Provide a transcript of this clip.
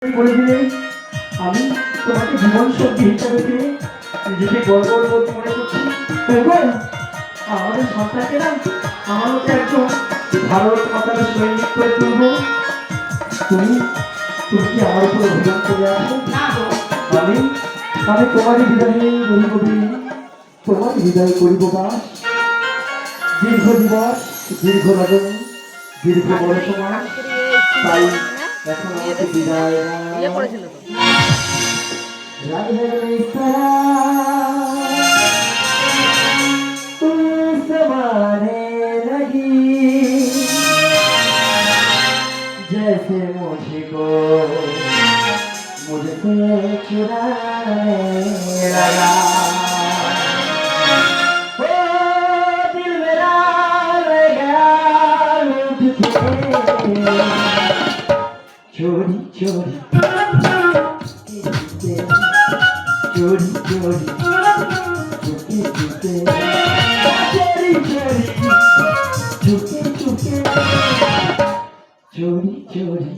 বলে দিলে আমি তোমাকে জীবন সঙ্গী হিসাবে পেয়ে নিজেকে গর্ববোধ মনে করছি। আমাদের সন্তানকে না আমার মতো একজন ভারত মাতার সৈনিক করে তুলব। তুমি তুমি কি আমার উপর অভিযান করে আসো? আমি আমি তোমারই হৃদয়ে রহিব দিন, তোমার হৃদয়ে করিব বাস। দীর্ঘ দিবস, দীর্ঘ রজনী, দীর্ঘ বড় সমাজ, তাই এখন আমাকে বিদায় लगी जैसे मुझको मुझसे चुराने लगा। ओ दिल मेरा ले गया लूट के चोरी चोरी चोरी चोरी चुपके चुपके चोरी चोरी चुपके चुपके चोरी चोरी